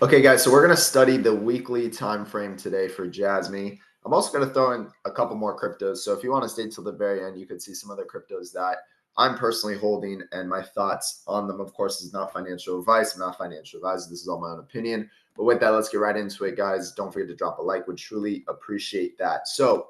Okay, guys, so we're going to study the weekly time frame today for Jasmy. I'm also going to throw in a couple more cryptos. So if you want to stay till the very end, you could see some other cryptos that I'm personally holding, and my thoughts on them, of course, is not financial advice. I'm not financial advisor. This is all my own opinion. But with that, let's get right into it, guys. Don't forget to drop a like. Would truly appreciate that. So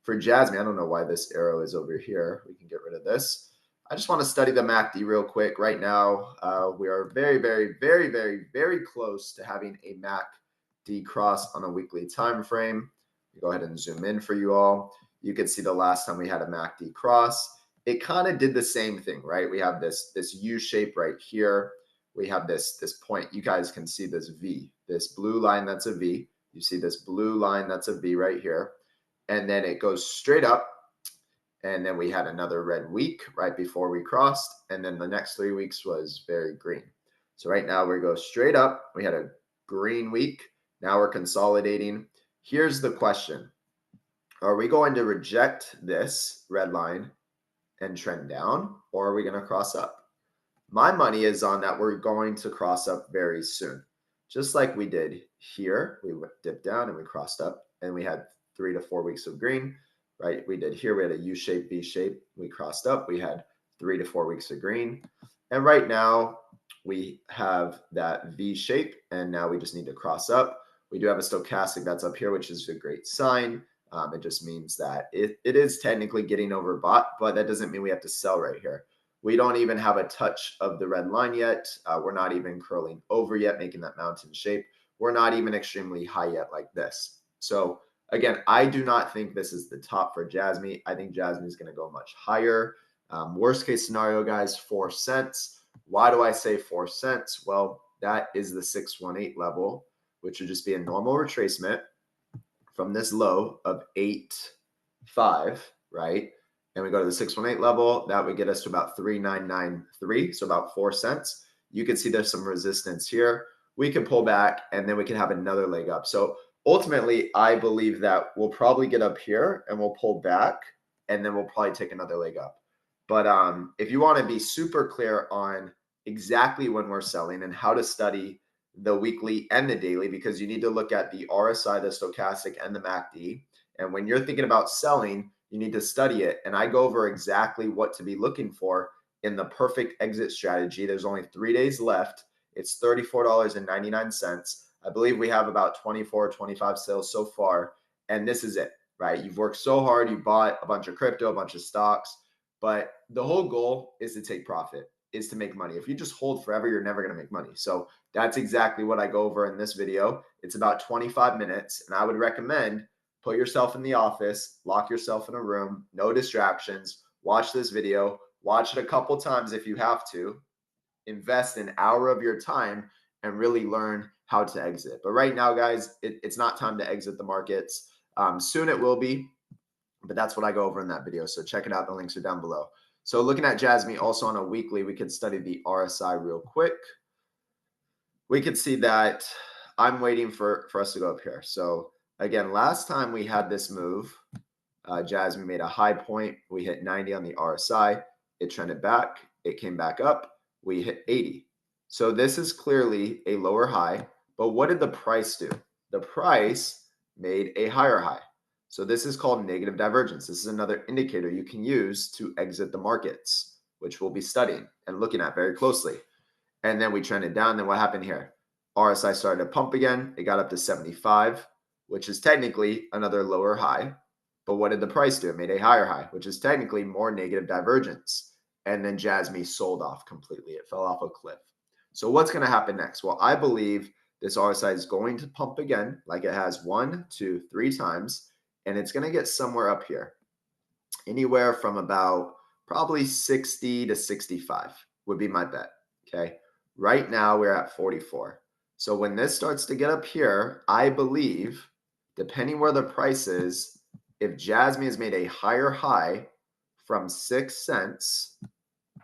for Jasmy, I don't know why this arrow is over here. We can get rid of this. I just want to study the MACD real quick. Right now, we are very close to having a MACD cross on a weekly time frame. Go ahead and zoom in for you all. You can see the last time we had a MACD cross, it kind of did the same thing, right? We have this U shape right here. We have this point. You guys can see this V, this blue line that's a V. You see this blue line that's a V right here. And then it goes straight up. And then we had another red week right before we crossed. And then the next 3 weeks was very green. So right now we go straight up. We had a green week. Now we're consolidating. Here's the question. Are we going to reject this red line and trend down, or are we going to cross up? My money is on that we're going to cross up very soon. Just like we did here. We dipped down and we crossed up, and we had 3 to 4 weeks of green. Right, we did here. We had a U shape, V shape. We crossed up. We had 3 to 4 weeks of green, and right now we have that V shape, and now we just need to cross up. We do have a stochastic that's up here, which is a great sign. It just means that it is technically getting overbought, but that doesn't mean we have to sell right here. We don't even have a touch of the red line yet. We're not even curling over yet, making that mountain shape. We're not even extremely high yet like this. So again, I do not think this is the top for Jasmy. I think Jasmy is going to go much higher. Worst case scenario, guys, 4 cents. Why do I say 4 cents? Well, that is the 618 level, which would just be a normal retracement from this low of 8.5, right? And we go to the 618 level. That would get us to about 3,993, so about 4 cents. You can see there's some resistance here. We can pull back, and then we can have another leg up. So ultimately, I believe that we'll probably get up here and we'll pull back, and then we'll probably take another leg up. But if you want to be super clear on exactly when we're selling and how to study the weekly and the daily, because you need to look at the RSI, the stochastic, and the MACD. And when you're thinking about selling, you need to study it. And I go over exactly what to be looking for in the perfect exit strategy. There's only 3 days left. It's $34.99. I believe we have about 24 or 25 sales so far, and this is it, right? You've worked so hard. You bought a bunch of crypto, a bunch of stocks, but the whole goal is to take profit, is to make money. If you just hold forever, you're never going to make money. So that's exactly what I go over in this video. It's about 25 minutes, and I would recommend put yourself in the office, lock yourself in a room, no distractions, watch this video, watch it a couple times if you have to, invest an hour of your time and really learn how to exit. But right now, guys, it's not time to exit the markets. Soon it will be, but that's what I go over in that video. So check it out. The links are down below. So looking at Jasmy also on a weekly, we could study the RSI real quick. We could see that I'm waiting for us to go up here. So again, last time we had this move, Jasmy made a high point. We hit 90 on the RSI. It trended back. It came back up. We hit 80. So this is clearly a lower high. But what did the price do? The price made a higher high. So this is called negative divergence. This is another indicator you can use to exit the markets, which we'll be studying and looking at very closely. And then we trended down. Then what happened here? RSI started to pump again. It got up to 75, which is technically another lower high. But what did the price do? It made a higher high, which is technically more negative divergence. And then Jasmy sold off completely. It fell off a cliff. So what's going to happen next? Well, I believe this RSI is going to pump again, like it has 1, 2, 3 times, and it's going to get somewhere up here, anywhere from about probably 60 to 65 would be my bet. Okay. Right now we're at 44. So when this starts to get up here, I believe, depending where the price is, if Jasmy has made a higher high from 6 cents,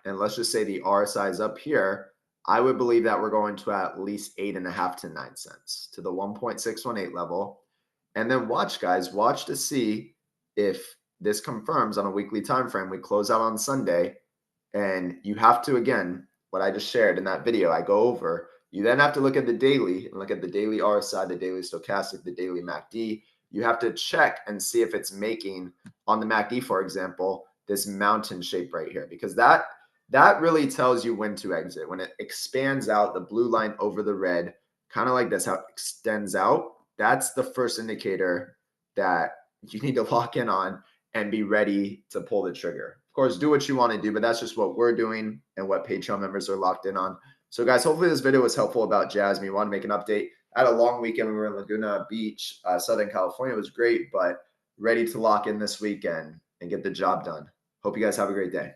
and let's just say the RSI is up here, I would believe that we're going to at least 8.5 to 9 cents to the 1.618 level. And then watch, guys, watch to see if this confirms on a weekly time frame. We close out on Sunday, and you have to, again, what I just shared in that video, I go over, You then have to look at the daily and look at the daily RSI, the daily stochastic, the daily MACD. You have to check and see if it's making on the MACD, for example, this mountain shape right here, because that really tells you when to exit. When it expands out, the blue line over the red, kind of like this, how it extends out, that's the first indicator that you need to lock in on and be ready to pull the trigger. Of course, do what you want to do, but that's just what we're doing and what Patreon members are locked in on. So guys, hopefully this video was helpful about Jasmy. Want to make an update. I had a long weekend. We were in Laguna Beach, Southern California. It was great, but ready to lock in this weekend and get the job done. Hope you guys have a great day.